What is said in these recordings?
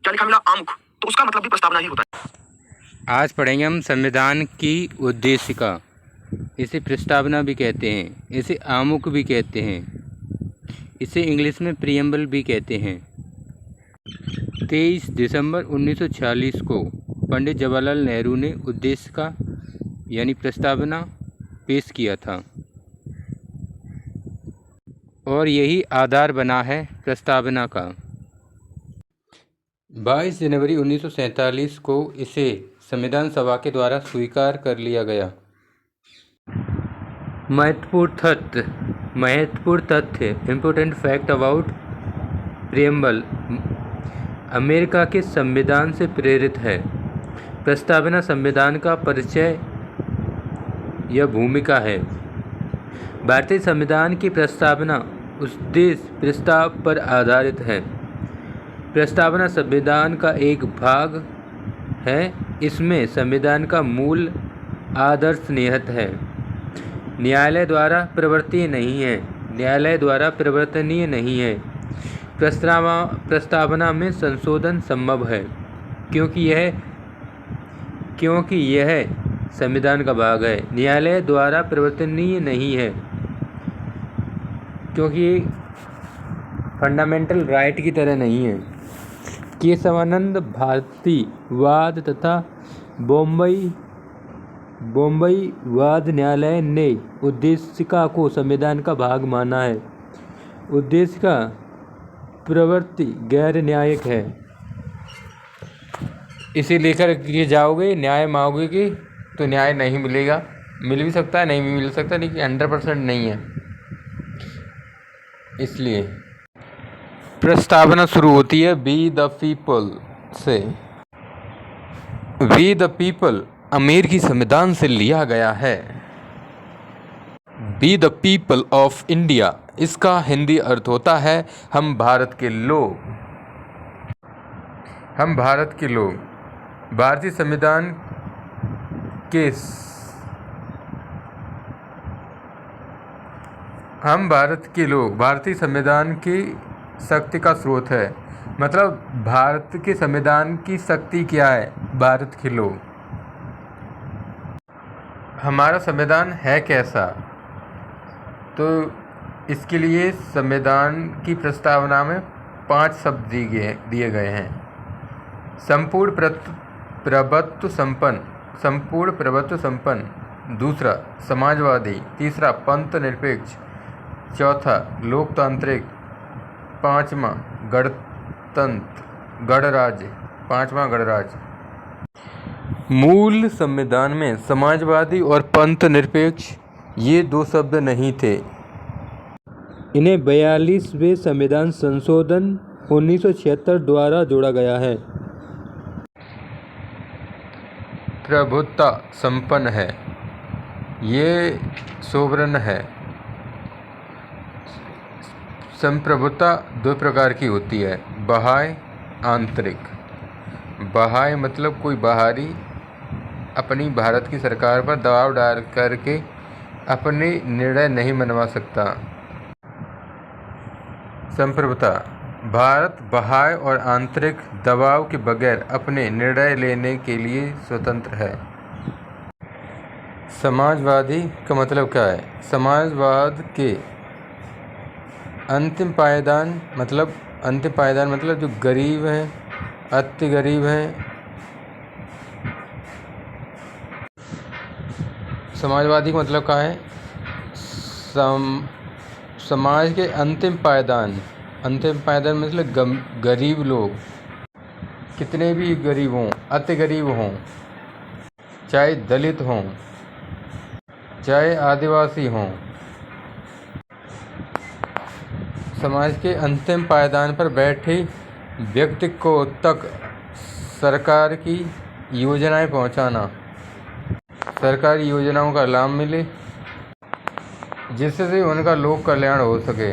क्या लिखा मिला? आमुख। तो उसका मतलब भी प्रस्तावना ही होता है। आज पढ़ेंगे हम संविधान की उद्देशिका। इसे प्रस्तावना भी कहते हैं, इसे आमुख भी कहते हैं, इसे इंग्लिश में प्रीएम्बल भी कहते हैं। 23 दिसंबर 1946 को पंडित जवाहरलाल नेहरू ने उद्देशिका यानी प्रस्तावना पेश किया था और यही आधार बना है प्रस्तावना का। 22 जनवरी 1947 को इसे संविधान सभा के द्वारा स्वीकार कर लिया गया। महत्वपूर्ण तथ्य important fact about preamble America के संविधान से प्रेरित है। प्रस्तावना संविधान का परिचय या भूमिका है। भारतीय संविधान की प्रस्तावना उद्देश्य प्रस्ताव पर आधारित है। प्रस्तावना संविधान का एक भाग है। इसमें संविधान का मूल आदर्श निहित है। न्यायालय द्वारा परिवर्तनीय नहीं है। प्रस्तावना में संशोधन संभव है क्योंकि यह संविधान का भाग है। न्यायालय द्वारा परिवर्तनीय नहीं है क्योंकि ये फंडामेंटल राइट की तरह नहीं है। केशवानंद भारतीवाद तथा बॉम्बई वाद न्यायालय ने उद्देशिका को संविधान का भाग माना है। उद्देशिका प्रवृत्ति गैर न्यायिक है। इसे लेकर के जाओगे, न्याय मांगोगे तो न्याय नहीं मिलेगा। मिल भी सकता है, नहीं भी मिल सकता, लेकिन 100% नहीं है। इसलिए प्रस्तावना शुरू होती है वी द पीपल से। वी द पीपल अमेरिकी संविधान से लिया गया है। We the people of India इसका हिंदी अर्थ होता है हम भारत के लोग। हम भारत के लोग भारतीय संविधान के भारतीय संविधान की शक्ति का स्रोत है। मतलब भारत के संविधान की शक्ति क्या है? भारत के लोग। हमारा संविधान है कैसा? तो इसके लिए संविधान की प्रस्तावना में 5 शब्द दिए गए हैं। संपूर्ण प्रभुत्व संपन्न। दूसरा समाजवादी। तीसरा पंथ निरपेक्ष। चौथा लोकतांत्रिक। पाँचवा गणराज्य। मूल संविधान में समाजवादी और पंथ निरपेक्ष ये 2 शब्द नहीं थे। इन्हें 42वें संविधान संशोधन 1976 द्वारा जोड़ा गया है। प्रभुत्व संपन्न है, ये सोवरन है। संप्रभुता 2 प्रकार की होती है, बाह्य आंतरिक। बाह्य मतलब कोई बाहरी अपनी भारत की सरकार पर दबाव डाल करके अपने निर्णय नहीं मनवा सकता। संप्रभुता भारत बाह्य और आंतरिक दबाव के बगैर अपने निर्णय लेने के लिए स्वतंत्र है। समाजवादी का मतलब क्या है? समाजवाद के अंतिम पायदान मतलब जो गरीब हैं, अति गरीब हैं। समाजवादी का मतलब क्या है? समाज के अंतिम पायदान मतलब गरीब लोग, कितने भी गरीब हों, अति गरीब हों, चाहे दलित हों, चाहे आदिवासी हों, समाज के अंतिम पायदान पर बैठे व्यक्ति को तक सरकार की योजनाएं पहुंचाना, सरकारी योजनाओं का लाभ मिले, जिससे उनका लोक कल्याण हो सके।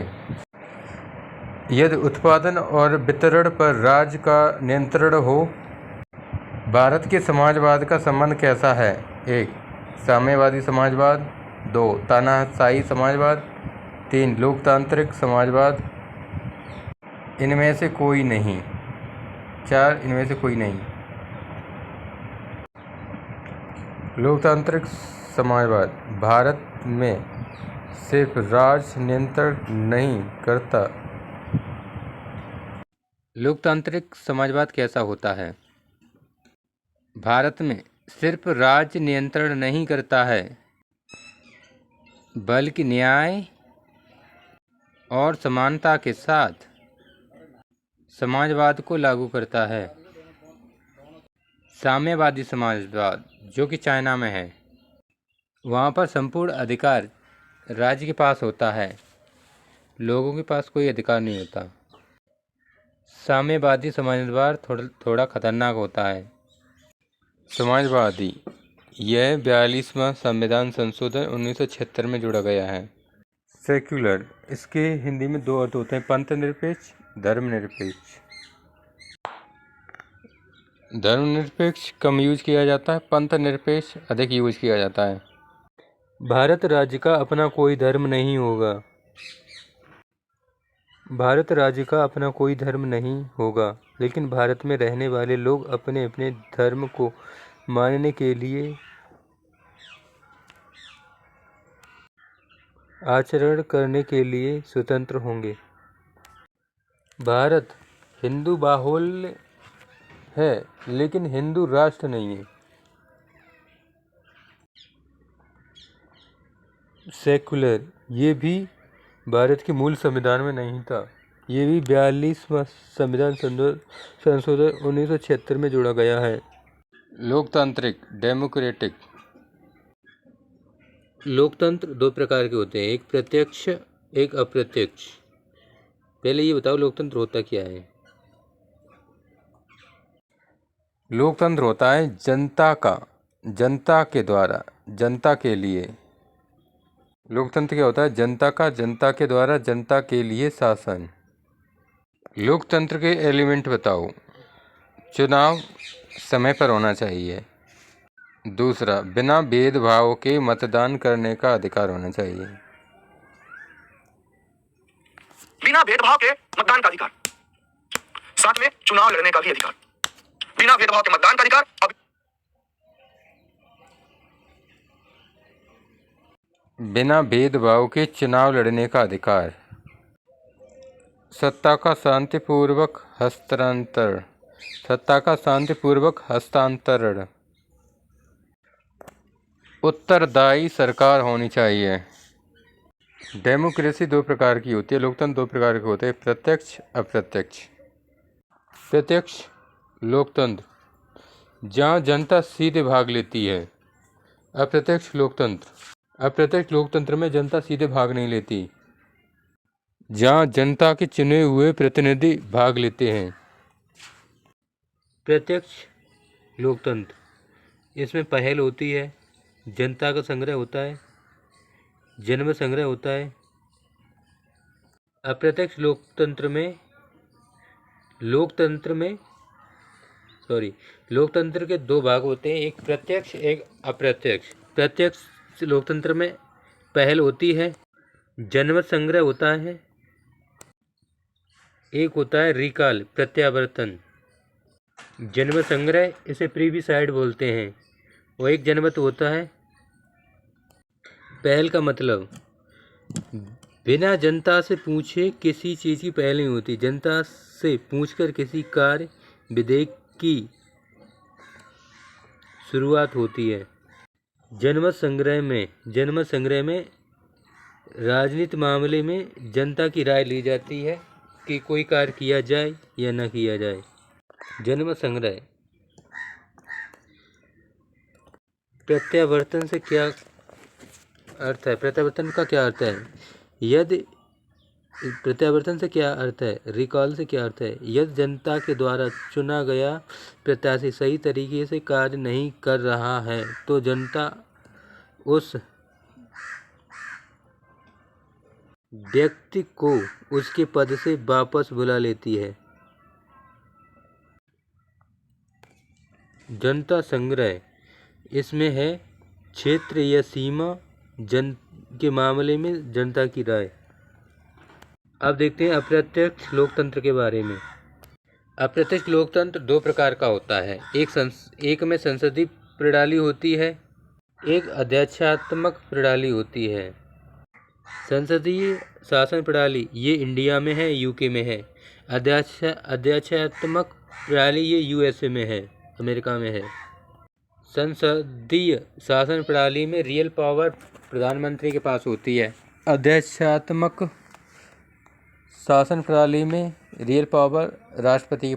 यदि उत्पादन और वितरण पर राज्य का नियंत्रण हो। भारत के समाजवाद का संबंध कैसा है? 1. साम्यवादी समाजवाद। 2. तानाशाही समाजवाद। 3. लोकतांत्रिक समाजवाद। इनमें से कोई नहीं। 4 इनमें से कोई नहीं। लोकतांत्रिक समाजवाद भारत में सिर्फ राज नियंत्रण नहीं करता। लोकतांत्रिक समाजवाद कैसा होता है? भारत में सिर्फ राज्य नियंत्रण नहीं करता है, बल्कि न्याय और समानता के साथ समाजवाद को लागू करता है। साम्यवादी समाजवाद जो कि चाइना में है, वहाँ पर संपूर्ण अधिकार राज्य के पास होता है, लोगों के पास कोई अधिकार नहीं होता। साम्यवादी समाजवाद थोड़ा खतरनाक होता है। समाजवादी यह 42वां संविधान संशोधन 1976 में जोड़ा गया है। सेक्युलर इसके हिंदी में 2 अर्थ होते हैं, पंथ निरपेक्ष, धर्मनिरपेक्ष। धर्मनिरपेक्ष कम यूज किया जाता है, पंथ निरपेक्ष अधिक यूज किया जाता है। भारत राज्य का अपना कोई धर्म नहीं होगा। भारत राज्य का अपना कोई धर्म नहीं होगा, लेकिन भारत में रहने वाले लोग अपने अपने धर्म को मानने के लिए आचरण करने के लिए स्वतंत्र होंगे। भारत हिंदू बाहुल्य है, लेकिन हिंदू राष्ट्र नहीं है। सेकुलर ये भी भारत के मूल संविधान में नहीं था, ये भी 42वां संविधान संशोधन 1976 में जोड़ा गया है। लोकतांत्रिक डेमोक्रेटिक लोकतंत्र 2 प्रकार के होते हैं, एक प्रत्यक्ष एक अप्रत्यक्ष। पहले ये बताओ लोकतंत्र होता क्या है? लोकतंत्र होता है जनता का, जनता के द्वारा, जनता के लिए। लोकतंत्र क्या होता है? जनता का, जनता के द्वारा, जनता के लिए शासन। लोकतंत्र के एलिमेंट बताओ। चुनाव समय पर होना चाहिए। दूसरा, बिना भेदभाव के मतदान करने का अधिकार होना चाहिए। बिना भेदभाव के मतदान का अधिकार, साथ में चुनाव लड़ने का भी अधिकार। बिना भेदभाव के मतदान का अधिकार, बिना भेदभाव के चुनाव लड़ने का अधिकार। सत्ता का शांतिपूर्वक हस्तांतरण, सत्ता का शांतिपूर्वक हस्तांतरण। उत्तरदायी सरकार होनी चाहिए। डेमोक्रेसी 2 प्रकार की होती है, लोकतंत्र 2 प्रकार के होते हैं, प्रत्यक्ष अप्रत्यक्ष। प्रत्यक्ष लोकतंत्र जहाँ जनता सीधे भाग लेती है। अप्रत्यक्ष लोकतंत्र में जनता सीधे भाग नहीं लेती, जहाँ जनता के चुने हुए प्रतिनिधि भाग लेते हैं। प्रत्यक्ष लोकतंत्र इसमें पहल होती है, जनता का संग्रह होता है, जनमत संग्रह होता है। अप्रत्यक्ष लोकतंत्र के 2 भाग होते हैं, एक प्रत्यक्ष एक अप्रत्यक्ष। प्रत्यक्ष लोकतंत्र में पहल होती है, जनमत संग्रह होता है, एक होता है रिकॉल प्रत्यावर्तन। जनमत संग्रह इसे प्रीबिसाइड बोलते हैं, वो एक जनमत होता है। पहल का मतलब बिना जनता से पूछे किसी चीज़ की पहल नहीं होती, जनता से पूछकर किसी कार्य विधेयक की शुरुआत होती है। जनमत संग्रह में राजनीति मामले में जनता की राय ली जाती है कि कोई कार्य किया जाए या न किया जाए। जनमत संग्रह। प्रत्यावर्तन से क्या अर्थ है? प्रत्यावर्तन का क्या अर्थ है? यदि प्रत्यावर्तन से क्या अर्थ है? रिकॉल से क्या अर्थ है? यदि जनता के द्वारा चुना गया प्रत्याशी सही तरीके से कार्य नहीं कर रहा है तो जनता उस व्यक्ति को उसके पद से वापस बुला लेती है। जनता संग्रह इसमें है क्षेत्र या सीमा के मामले में जनता की राय। अब देखते हैं अप्रत्यक्ष लोकतंत्र के बारे में। अप्रत्यक्ष लोकतंत्र दो प्रकार का होता है। एक में संसदीय प्रणाली होती है, एक अध्यक्षात्मक प्रणाली होती है। संसदीय शासन प्रणाली ये इंडिया में है, यूके में है। अध्यक्षात्मक प्रणाली ये यूएसए में है, अमेरिका में है। संसदीय शासन प्रणाली में रियल पावर प्रधानमंत्री के पास होती है। अध्यक्षात्मक शासन प्रणाली में रियल पावर राष्ट्रपति के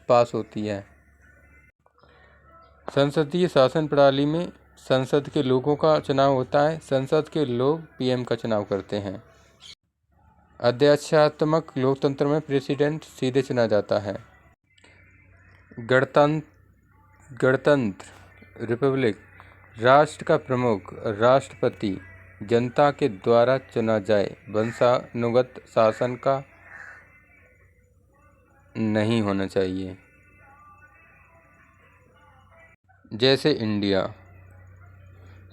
पास होती है। संसदीय शासन प्रणाली में संसद के लोगों का चुनाव होता है। संसद के लोग पीएम का चुनाव करते हैं। अध्यक्षात्मक लोकतंत्र में प्रेसिडेंट सीधे चुना जाता है। गणतंत्र रिपब्लिक, राष्ट्र का प्रमुख राष्ट्रपति जनता के द्वारा चुना जाए, वंशानुगत शासन का नहीं होना चाहिए। जैसे इंडिया,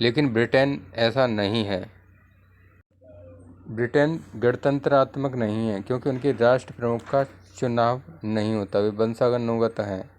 लेकिन ब्रिटेन ऐसा नहीं है। ब्रिटेन गणतंत्रात्मक नहीं है क्योंकि उनके राष्ट्र प्रमुख का चुनाव नहीं होता, वे वंशानुगत हैं।